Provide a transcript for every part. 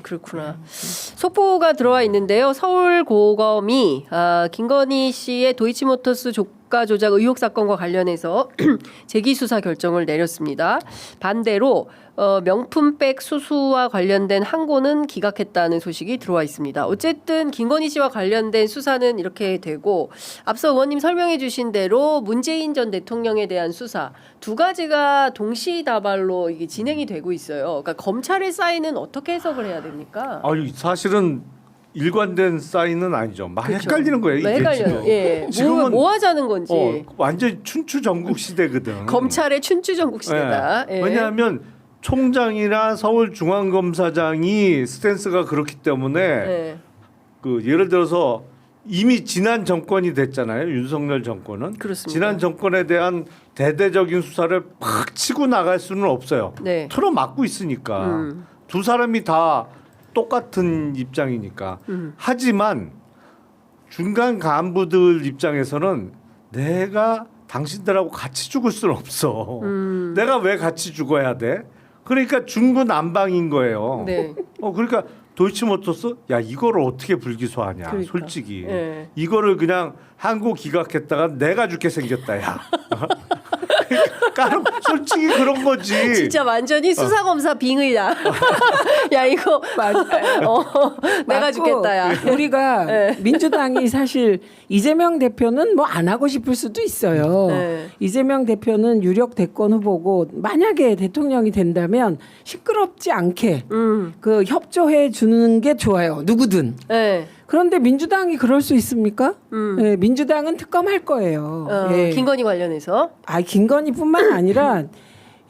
그렇구나. 속보가 들어와 있는데요. 서울고검이 김건희 씨의 도이치모터스 주가 조작 의혹 사건과 관련해서 재기 수사 결정을 내렸습니다. 반대로 명품백 수수와 관련된 항고는 기각했다는 소식이 들어와 있습니다. 어쨌든 김건희 씨와 관련된 수사는 이렇게 되고 앞서 의원님 설명해 주신 대로 문재인 전 대통령에 대한 수사 두 가지가 동시다발로 이게 진행이 되고 있어요. 그러니까 검찰의 사인은 어떻게 해석을 해야 됩니까? 아유, 사실은 일관된 사인은 아니죠. 막 그렇죠. 헷갈리는 거예요. 이게 헷갈려요. 예. 지금은 뭐 하자는 건지. 완전 춘추전국 시대거든. 검찰의 춘추전국 시대다. 예. 예. 왜냐하면 총장이나 서울중앙검사장이 스탠스가 그렇기 때문에 예. 그 예를 들어서 이미 지난 정권이 됐잖아요. 윤석열 정권은. 그렇습니다. 지난 정권에 대한 대대적인 수사를 팍 치고 나갈 수는 없어요. 네. 틀어막고 있으니까. 두 사람이 다 똑같은 입장이니까. 하지만 중간 간부들 입장에서는 내가 당신들하고 같이 죽을 수는 없어. 내가 왜 같이 죽어야 돼? 그러니까 중구난방인 거예요. 네. 그러니까 도이치모터스 야 이거를 어떻게 불기소하냐. 그러니까. 솔직히 예. 이거를 그냥 항고 기각했다가 내가 죽게 생겼다. 야. 그러니까 솔직히 그런 거지. 진짜 완전히 수사검사 빙의다. 야 이거 맞아요. 내가 맞고 죽겠다. 야. 우리가 네. 민주당이 사실 이재명 대표는 뭐 안 하고 싶을 수도 있어요. 네. 이재명 대표는 유력 대권 후보고 만약에 대통령이 된다면 시끄럽지 않게 그 협조해 주는 게 좋아요. 누구든. 네. 그런데 민주당이 그럴 수 있습니까? 예, 민주당은 특검할 거예요. 예. 김건희 관련해서. 김건희뿐만 아니라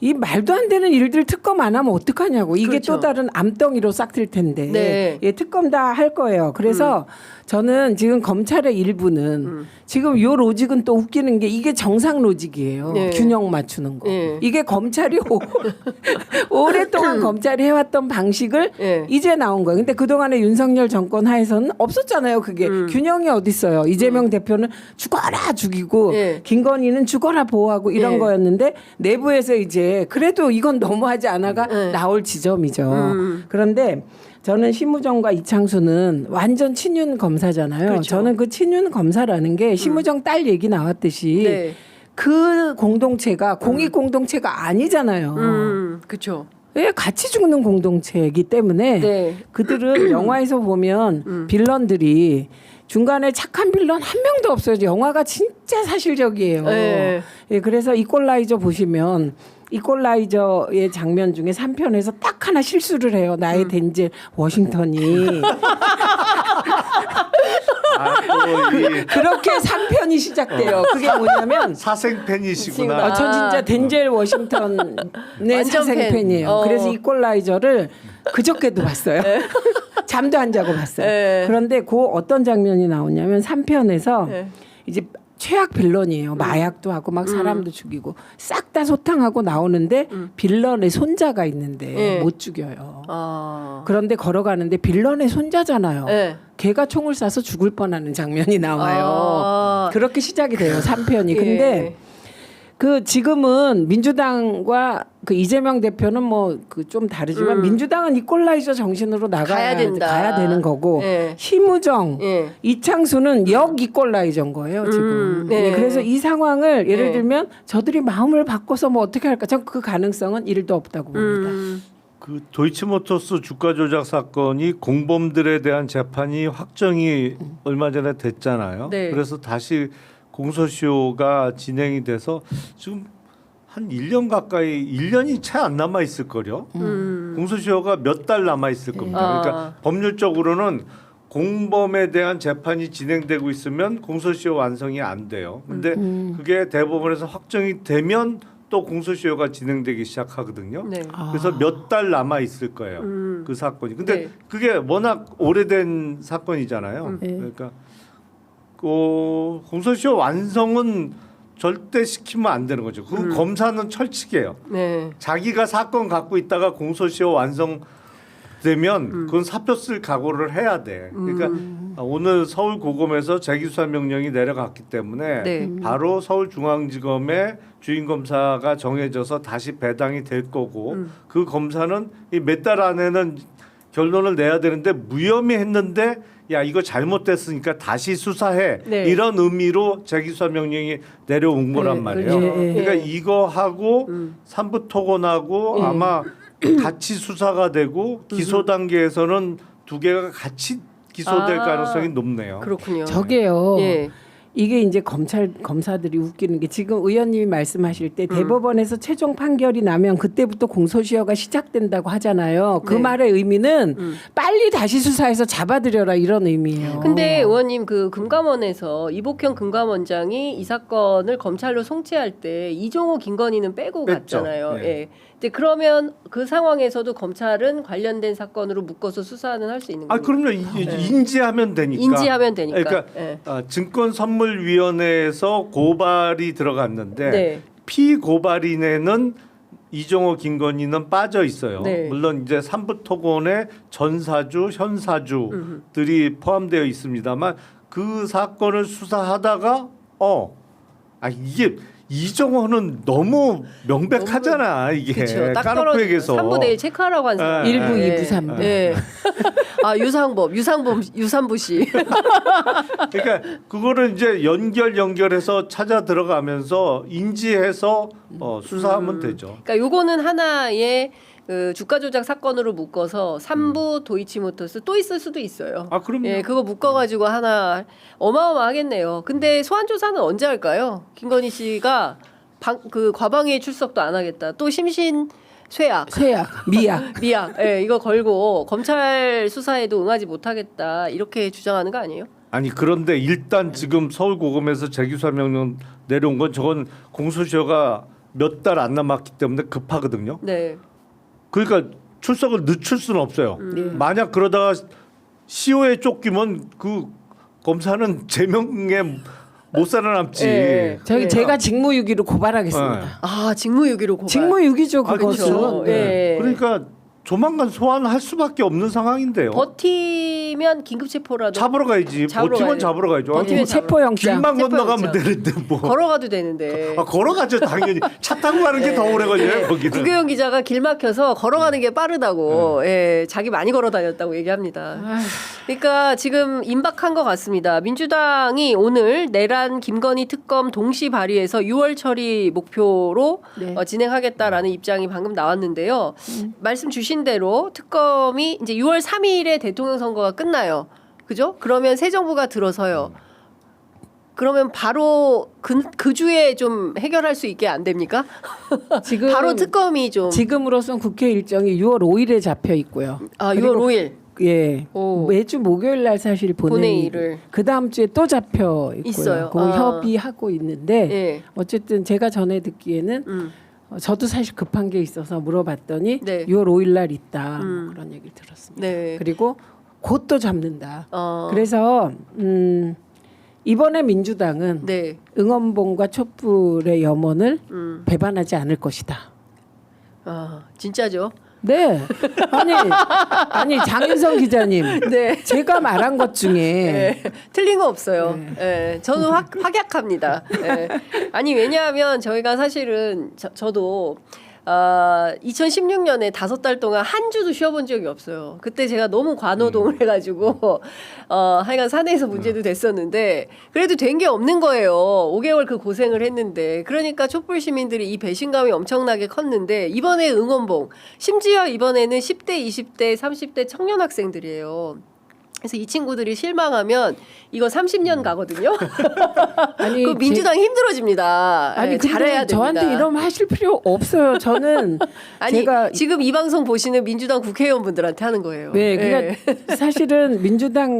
이 말도 안 되는 일들 특검 안 하면 어떡하냐고. 이게 그렇죠. 또 다른 암덩이로 싹틀 텐데. 네. 예, 특검 다 할 거예요. 그래서 저는 지금 검찰의 일부는 지금 요 로직은 또 웃기는 게 이게 정상 로직이에요. 네. 균형 맞추는 거. 네. 이게 검찰이 오랫동안 검찰이 해왔던 방식을 네. 이제 나온 거예요. 근데 그동안에 윤석열 정권 하에서는 없었잖아요. 그게 균형이 어디 있어요. 이재명 대표는 죽어라 죽이고 네. 김건희는 죽어라 보호하고 이런 네. 거였는데 내부에서 이제 그래도 이건 너무하지 않아가 네. 나올 지점이죠. 그런데 저는 심우정과 이창수는 완전 친윤 검사잖아요. 그렇죠. 저는 그 친윤 검사라는 게 심우정 딸 얘기 나왔듯이 네. 그 공동체가 공익 공동체가 아니잖아요. 그렇죠. 왜 같이 죽는 공동체이기 때문에 네. 그들은 영화에서 보면 빌런들이 중간에 착한 빌런 한 명도 없어요. 영화가 진짜 사실적이에요. 네. 예, 그래서 이퀄라이저 보시면 이퀄라이저의 장면 중에 3편에서 딱 하나 실수를 해요. 나의 덴젤 워싱턴이. 그렇게 3편이 시작돼요. 그게 뭐냐면 사생 팬이시구나. 아. 전 진짜 덴젤 워싱턴의 완전 사생 팬. 팬이에요. 그래서 이퀄라이저를 그저께도 봤어요. 잠도 안 자고 봤어요. 네. 그런데 그 어떤 장면이 나오냐면 3편에서 네. 이제 최악 빌런이에요. 마약도 하고 막 사람도 죽이고 싹 다 소탕하고 나오는데 빌런의 손자가 있는데 네. 못 죽여요. 아. 그런데 걸어가는데 빌런의 손자잖아요. 네. 걔가 총을 쏴서 죽을 뻔하는 장면이 나와요. 아. 그렇게 시작이 돼요. 3편이. 예. 근데 그 지금은 민주당과 그 이재명 대표는 뭐 그 좀 다르지만 민주당은 이퀄라이저 정신으로 가야 된다. 가야 되는 거고 예. 심우정, 예. 이창수는 역 이퀄라이저인 거예요 지금. 네. 그래서 이 상황을 예를 네. 들면 저들이 마음을 바꿔서 뭐 어떻게 할까? 전 그 가능성은 1도 없다고 봅니다. 그 도이치모터스 주가 조작 사건이 공범들에 대한 재판이 확정이 얼마 전에 됐잖아요. 네. 그래서 다시 공소시효가 진행이 돼서 지금 한 1년 가까이 1년이 채 안 남아 있을 거요. 공소시효가 몇 달 남아 있을 겁니다. 그러니까 법률적으로는 공범에 대한 재판이 진행되고 있으면 공소시효 완성이 안 돼요. 근데 그게 대법원에서 확정이 되면 또 공소시효가 진행되기 시작하거든요. 네. 그래서 몇 달 남아 있을 거예요. 그 사건이. 근데 네. 그게 워낙 오래된 사건이잖아요. 그러니까 그 공소시효 완성은 절대 시키면 안 되는 거죠. 그 검사는 철칙이에요. 네. 자기가 사건 갖고 있다가 공소시효 완성되면 그건 사표 쓸 각오를 해야 돼. 그러니까 오늘 서울고검에서 재기수사 명령이 내려갔기 때문에 네. 바로 서울중앙지검의 주임검사가 정해져서 다시 배당이 될 거고 그 검사는 이 몇 달 안에는 결론을 내야 되는데 무혐의했는데 야 이거 잘못됐으니까 다시 수사해 네. 이런 의미로 재기수사 명령이 내려온 거란 말이에요. 그러니까 이거 하고 삼부 토건하고 아마 같이 수사가 되고 기소 단계에서는 두 개가 같이 기소될 가능성이 높네요. 그렇군요. 저게요. 예. 이게 이제 검사들이 웃기는 게 지금 의원님이 말씀하실 때 대법원에서 최종 판결이 나면 그때부터 공소시효가 시작된다고 하잖아요. 그 네. 말의 의미는 빨리 다시 수사해서 잡아들여라 이런 의미예요. 근데 의원님 그 금감원에서 이복형 금감원장이 이 사건을 검찰로 송치할 때 이종호 김건희는 빼고 뺐죠. 갔잖아요. 네. 예. 근데 그러면 그 상황에서도 검찰은 관련된 사건으로 묶어서 수사는 할 수 있는 아 겁니까? 그럼요. 인지하면 되니까. 인지하면 되니까. 그러니까 예. 증권선물위원회에서 고발이 들어갔는데 네. 피고발인에는 이종호 김건희는 빠져 있어요. 네. 물론 이제 삼부토건에 전사주, 현사주들이 포함되어 있습니다만 그 사건을 수사하다가 이게 이종호는 너무 명백하잖아 이게 그렇죠. 딱 까놓고 떨어져. 얘기해서 3부 내일 체크하라고 한 사람. 1부, 예. 2부, 3부. 예. 아 유상범 씨. 그러니까 그거를 이제 연결해서 찾아 들어가면서 인지해서 수사하면 되죠. 그러니까 요거는 하나의 그 주가 조작 사건으로 묶어서 3부 도이치모터스 또 있을 수도 있어요. 아 그럼요. 예, 그거 묶어가지고 하나 어마어마하겠네요. 근데 소환 조사는 언제 할까요? 김건희 씨가 그 과방위에 출석도 안 하겠다. 또 심신 쇠약, 미약. 예, 이거 걸고 검찰 수사에도 응하지 못하겠다 이렇게 주장하는 거 아니에요? 아니 그런데 일단 지금 서울고검에서 재기수사 명령 내려온 건 저건 공소시효가 몇 달 안 남았기 때문에 급하거든요. 네. 그러니까 출석을 늦출 수는 없어요. 만약 그러다가 시효에 쫓기면 그 검사는 제명에 못 살아남지. 예. 저기 제가 직무유기로 고발하겠습니다. 아 직무유기로 고발. 직무유기죠 아, 그것은. 그렇죠. 예. 그러니까 조만간 소환할 수밖에 없는 상황인데요. 버티면 긴급 체포라도 잡으러 가야지. 잡으러 버티면 가야죠. 잡으러 가야죠. 버티면 아니, 체포영장. 길만 체포영장. 건너가면 되는데 뭐. 걸어가도 되는데. 걸어가죠 당연히. 차 타고 가는 게 더 오래 걸려요 거기는. 구교영 기자가 길 막혀서 걸어가는 게 빠르다고, 예, 자기 많이 걸어 다녔다고 얘기합니다. 그러니까 지금 임박한 것 같습니다. 민주당이 오늘 내란 김건희 특검 동시 발의해서 6월 처리 목표로 네. 진행하겠다라는 입장이 방금 나왔는데요. 말씀 주신 대로 특검이 이제 6월 3일에 대통령 선거가 끝나요. 그죠? 그러면 새 정부가 들어서요. 그러면 바로 그 주에 좀 해결할 수 있게 안 됩니까? 지금 바로 특검이 좀 지금으로선 국회 일정이 6월 5일에 잡혀 있고요. 6월 그리고 5일 예. 오. 매주 목요일 날 사실 본회의를. 그 다음 주에 또 잡혀 있고요. 있어요. 그거 협의하고 있는데 예. 어쨌든 제가 전에 듣기에는 저도 사실 급한 게 있어서 물어봤더니 네. 6월 5일 날 있다 뭐 그런 얘기를 들었습니다. 네. 그리고 곧 또 잡는다. 어. 그래서 이번에 민주당은 네. 응원봉과 촛불의 염원을 배반하지 않을 것이다. 진짜죠? 네. 아니 장윤성 기자님. 네. 제가 말한 것 중에 네. 틀린 거 없어요. 네. 저는 확약합니다. 네. 아니 왜냐하면 저희가 사실은 저도 2016년에 5달 동안 한 주도 쉬어본 적이 없어요. 그때 제가 너무 관노동을 해가지고 하여간 사내에서 문제도 됐었는데 그래도 된 게 없는 거예요. 5개월 그 고생을 했는데 그러니까 촛불 시민들이 이 배신감이 엄청나게 컸는데 이번에 응원봉 심지어 이번에는 10대, 20대, 30대 청년 학생들이에요. 그래서 이 친구들이 실망하면 이거 30년 가거든요. 아니 그 민주당 힘들어집니다. 아니 예, 근데 잘해야 됩니다. 저한테 이러면 하실 필요 없어요. 저는 아니 제가 지금 이 방송 보시는 민주당 국회의원분들한테 하는 거예요. 네, 예. 그러니까 사실은 민주당의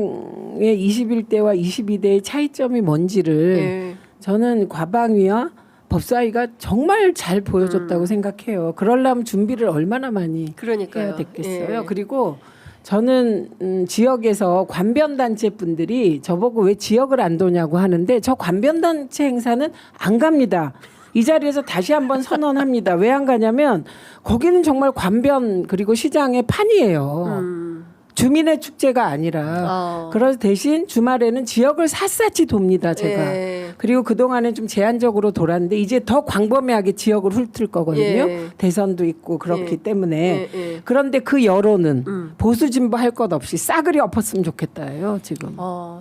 21대와 22대의 차이점이 뭔지를 예. 저는 과방위와 법사위가 정말 잘 보여줬다고 생각해요. 그러려면 준비를 얼마나 많이 그러니까요. 해야 됐겠어요. 예. 그리고 저는 지역에서 관변단체 분들이 저보고 왜 지역을 안 도냐고 하는데 저 관변단체 행사는 안 갑니다. 이 자리에서 다시 한번 선언합니다. 왜 안 가냐면 거기는 정말 관변 그리고 시장의 판이에요. 주민의 축제가 아니라 그래서 대신 주말에는 지역을 샅샅이 돕니다. 제가. 예. 그리고 그동안은 좀 제한적으로 돌았는데 이제 더 광범위하게 지역을 훑을 거거든요. 예. 대선도 있고 그렇기 예. 때문에 예, 예. 그런데 그 여론은 보수 진보 할 것 없이 싸그리 엎었으면 좋겠다예요 지금.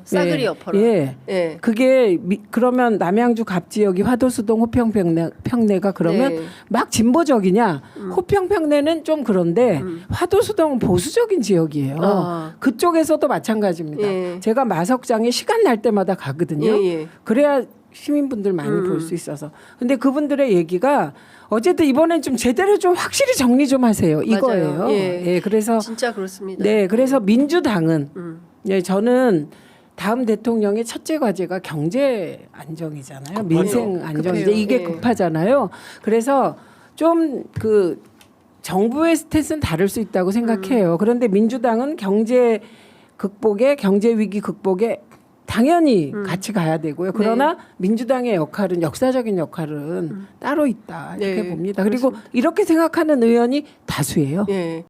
싸그리 예. 엎어라. 예. 예. 그게 그러면 남양주 갑지역이 화도수동 호평평내가 그러면 네. 막 진보적이냐? 호평평내는 좀 그런데 화도수동은 보수적인 지역이에요. 아. 그쪽에서도 마찬가지입니다. 예. 제가 마석장에 시간 날 때마다 가거든요. 예, 예. 그래야 시민분들 많이 볼 수 있어서. 근데 그분들의 얘기가 어쨌든 이번엔 좀 제대로 좀 확실히 정리 좀 하세요. 이거예요. 맞아요. 예. 예, 그래서 진짜 그렇습니다. 네, 그래서 민주당은 네, 저는 다음 대통령의 첫째 과제가 경제 안정이잖아요. 급하죠. 민생 안정이죠. 급해요. 이게 예. 급하잖아요. 그래서 좀 그 정부의 스탯은 다를 수 있다고 생각해요. 그런데 민주당은 경제 극복에 경제 위기 극복에 당연히 같이 가야 되고요. 그러나 민주당의 역할은 역사적인 역할은 따로 있다 이렇게 네, 봅니다. 그리고 이렇게 생각하는 의원이 다수예요. 예.